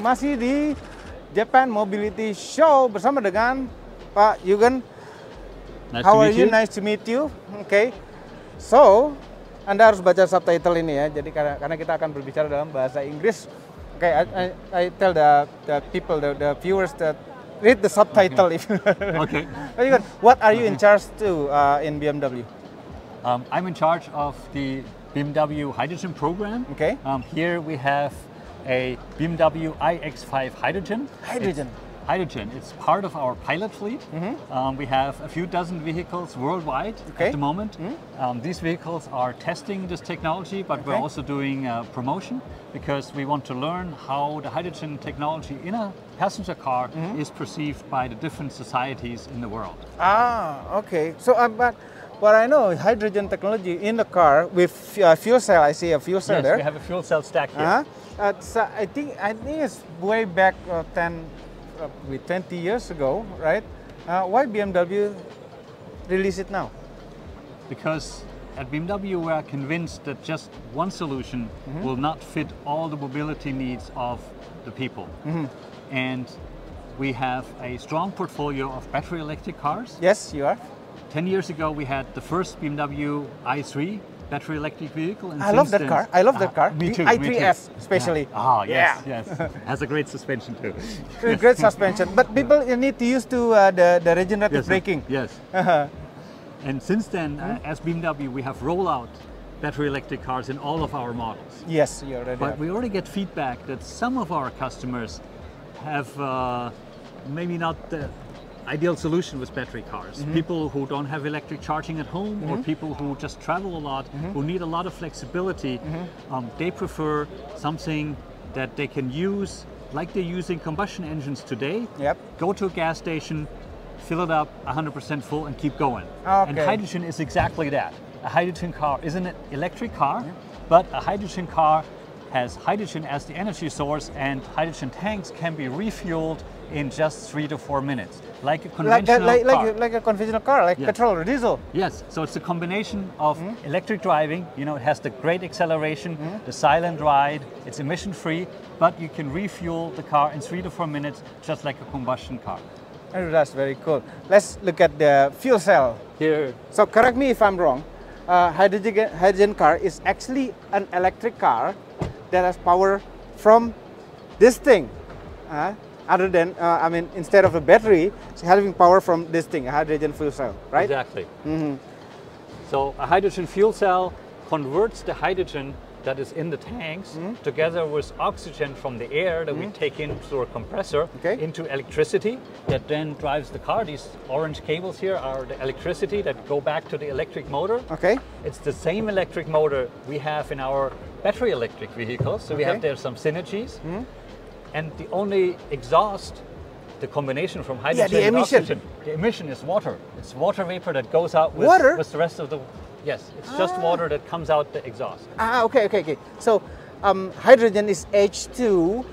masih di Japan Mobility Show bersama dengan Pak Yugen. How are you? Nice to meet you. Okay. So, Anda harus baca subtitle ini ya. Jadi karena kita akan berbicara dalam bahasa Inggris. Okay, I tell the people, the viewers that read the subtitle. Okay. Okay. What are you in charge to in BMW? I'm in charge of the BMW hydrogen program. Okay. Here we have a BMW iX5 hydrogen. Hydrogen. It's part of our pilot fleet. We have a few dozen vehicles worldwide at the moment. These vehicles are testing this technology, but we're also doing promotion because we want to learn how the hydrogen technology in a passenger car is perceived by the different societies in the world. Ah, okay. So, but what I know, hydrogen technology in the car with fuel cell. I see a fuel cell there. Yes, we have a fuel cell stack here. I think it's way back 20 years ago, right? Why BMW release it now? Because at BMW we are convinced that just one solution will not fit all the mobility needs of the people. And we have a strong portfolio of battery electric cars. Yes, you are. 10 years ago we had the first BMW i3 battery electric vehicle. And I love that car. I love that car. Me too. i3S especially. Ah, yes, yes. Has a great suspension too. Great suspension. But people need to use the regenerative braking. Yes. And since then, as BMW, we have rolled out battery electric cars in all of our models. Yes, you already But have. we already get feedback that some of our customers have maybe not the ideal solution with battery cars. People who don't have electric charging at home or people who just travel a lot, who need a lot of flexibility, they prefer something that they can use like they're using combustion engines today. Yep. Go to a gas station, fill it up 100% full and keep going. Okay. And hydrogen is exactly that. A hydrogen car isn't an electric car, but a hydrogen car has hydrogen as the energy source, and hydrogen tanks can be refueled in just 3 to 4 minutes, like a conventional car. Like a conventional car, like petrol or diesel. Yes, so it's a combination of electric driving. You know, it has the great acceleration, the silent ride, it's emission-free, but you can refuel the car in 3 to 4 minutes, just like a combustion car. Oh, that's very cool. Let's look at the fuel cell. Here. So correct me if I'm wrong. Hydrogen car is actually an electric car that has power from this thing. Other than, instead of a battery, it's having power from this thing, a hydrogen fuel cell, right? Exactly. So a hydrogen fuel cell converts the hydrogen that is in the tanks together with oxygen from the air that we take in through a compressor into electricity that then drives the car. These orange cables here are the electricity that go back to the electric motor. Okay. It's the same electric motor we have in our battery electric vehicles, so we have there some synergies. And the only exhaust, the combination from hydrogen and oxygen, the emission is water. It's water vapor that goes out with the rest of the... Yes, it's just water that comes out the exhaust. Okay. So hydrogen is H2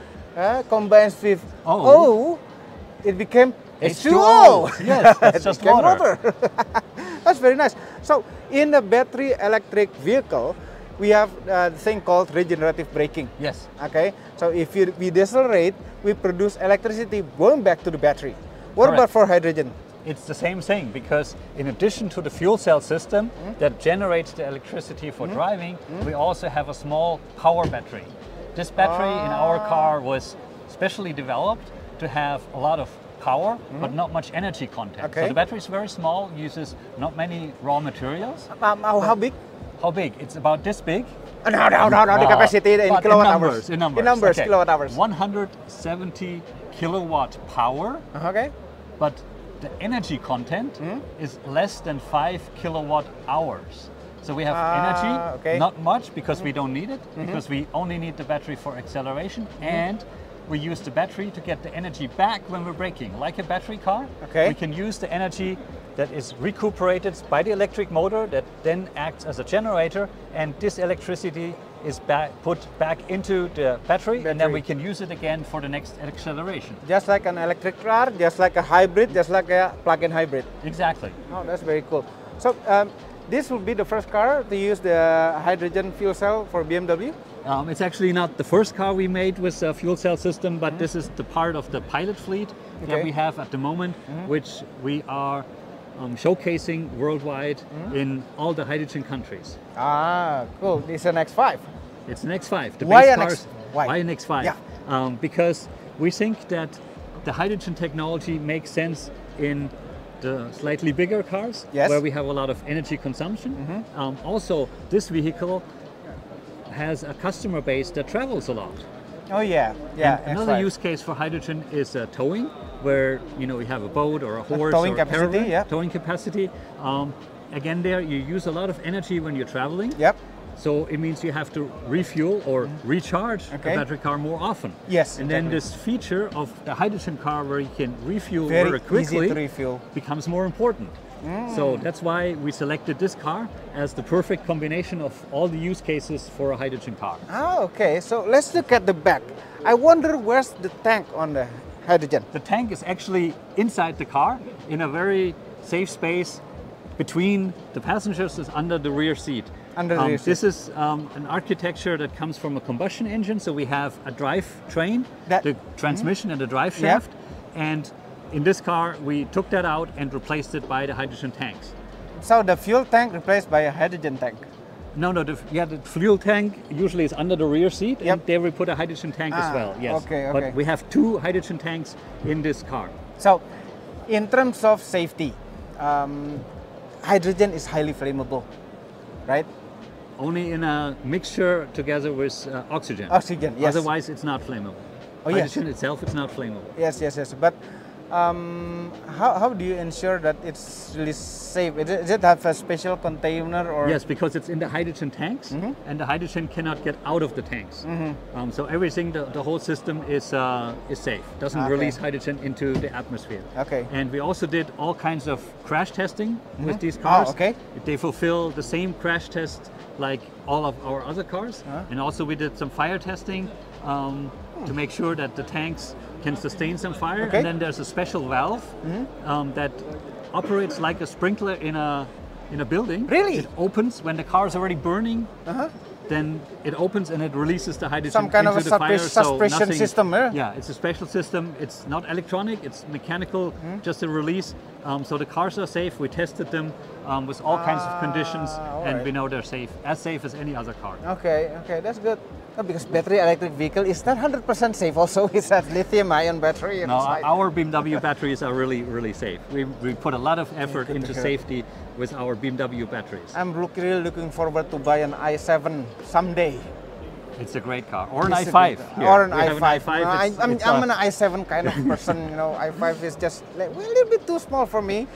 combines with O, it became H2O. Yes, that's just water. That's very nice. So in a battery electric vehicle, we have the thing called regenerative braking. Yes. Okay. So if we decelerate, we produce electricity going back to the battery. What about for hydrogen? It's the same thing, because in addition to the fuel cell system that generates the electricity for driving, we also have a small power battery. This battery in our car was specially developed to have a lot of power, but not much energy content. Okay. So the battery is very small, uses not many raw materials. How big? How big? It's about this big. No, the capacity in kilowatt hours. In numbers, okay. Kilowatt hours. 170 kilowatt power. Okay. But the energy content is less than 5 kilowatt hours. So we have energy, not much because we don't need it, because we only need the battery for acceleration, and we use the battery to get the energy back when we're braking. Like a battery car, we can use the energy that is recuperated by the electric motor that then acts as a generator, and this electricity is put back into the battery, and then we can use it again for the next acceleration. Just like an electric car, just like a hybrid, just like a plug-in hybrid. Exactly. Oh, that's very cool. So this will be the first car to use the hydrogen fuel cell for BMW? It's actually not the first car we made with a fuel cell system, but this is the part of the pilot fleet that we have at the moment, which we are showcasing worldwide in all the hydrogen countries. Ah, cool. This is an X5. It's an X5. The Why base an cars, Why an X5? Yeah. Because we think that the hydrogen technology makes sense in the slightly bigger cars, where we have a lot of energy consumption. Also, this vehicle has a customer base that travels a lot. Oh yeah, yeah. And another use case for hydrogen is towing, where we have a boat or a horse towing or capacity, caravan, towing capacity. Again, there you use a lot of energy when you're traveling. Yep. So it means you have to refuel or recharge a battery car more often. Yes. And then this feature of the hydrogen car where you can refuel very quickly easy to refuel becomes more important. So that's why we selected this car as the perfect combination of all the use cases for a hydrogen car. Ah, okay. So let's look at the back. I wonder where's the tank on the hydrogen? The tank is actually inside the car in a very safe space between the passengers, is under the rear seat. Under the rear seat. This is an architecture that comes from a combustion engine, so we have a drive train, the transmission and the drive shaft, and in this car we took that out and replaced it by the hydrogen tanks. So the fuel tank replaced by a hydrogen tank? No, the fuel tank usually is under the rear seat, and there we put a hydrogen tank as well, yes. Okay. But we have 2 hydrogen tanks in this car. So, in terms of safety, hydrogen is highly flammable, right? Only in a mixture together with oxygen. Oxygen, yes. Otherwise, it's not flammable. Oh, hydrogen itself is not flammable. Yes. But how do you ensure that it's really safe? Does it have a special container or? Yes, because it's in the hydrogen tanks, and the hydrogen cannot get out of the tanks. So everything, the whole system is safe. Doesn't release hydrogen into the atmosphere. Okay. And we also did all kinds of crash testing with these cars. Oh, okay. They fulfill the same crash test like all of our other cars. And also we did some fire testing to make sure that the tanks can sustain some fire. And then there's a special valve that operates like a sprinkler in a building. Really? It opens when the car is already burning. Then it opens and it releases the hydrogen some kind into of a the fire. suppression system, Yeah, it's a special system. It's not electronic, it's mechanical, just a release. So the cars are safe. We tested them with all kinds of conditions, and we know they're safe as any other car. Okay, that's good. No, because battery electric vehicle is not 100% safe. Also, it's a lithium-ion battery. No, our BMW batteries are really safe. We put a lot of effort into safety with our BMW batteries. I'm really looking forward to buy an i7 someday. It's a great car, or an i5. Or an i5. I'm an i7 kind of person. i5 is just a little bit too small for me.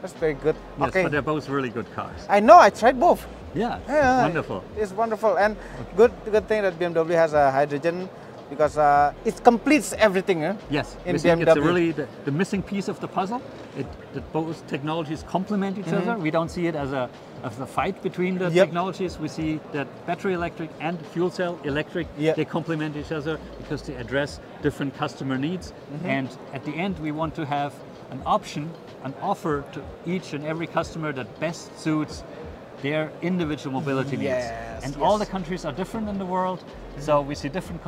That's very good. Yes, but they're both really good cars. I know. I tried both. Yeah, wonderful. It's wonderful, and good thing that BMW has a hydrogen, because it completes everything. Yes, in BMW. BMW. It's really the missing piece of the puzzle. That both technologies complement each other. We don't see it as a fight between the technologies. We see that battery electric and fuel cell electric, they complement each other because they address different customer needs. And at the end, we want to have an option, an offer to each and every customer that best suits their individual mobility needs. And all the countries are different in the world, so we see different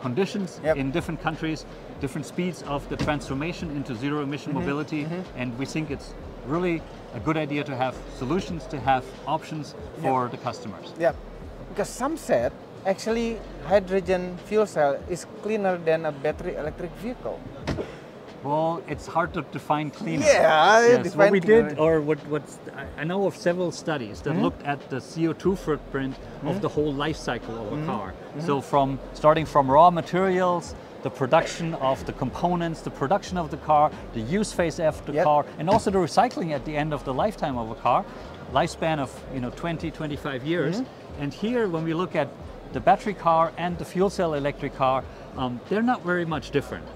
conditions in different countries, different speeds of the transformation into zero-emission mobility, and we think it's really a good idea to have solutions, to have options for the customers. Yeah, because some said actually hydrogen fuel cell is cleaner than a battery electric vehicle. Well, it's hard to define cleaner. Yes, what we did, or I know of several studies that looked at the CO2 footprint of the whole life cycle of a car. So starting from raw materials, the production of the components, the production of the car, the use phase of the car, and also the recycling at the end of the lifetime of a car, lifespan of 20, 25 years. And here, when we look at the battery car and the fuel cell electric car, they're not very much different.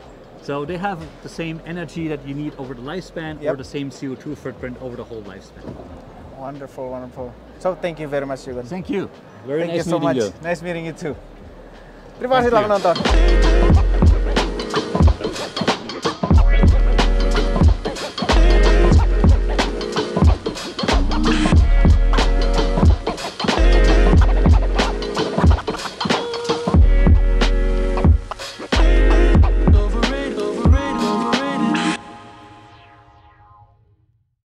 So they have the same energy that you need over the lifespan, or the same CO2 footprint over the whole lifespan. Wonderful, wonderful. So thank you very much, Yugan. Thank you. Thank you so much. Nice meeting you too. Terima kasih telah menonton.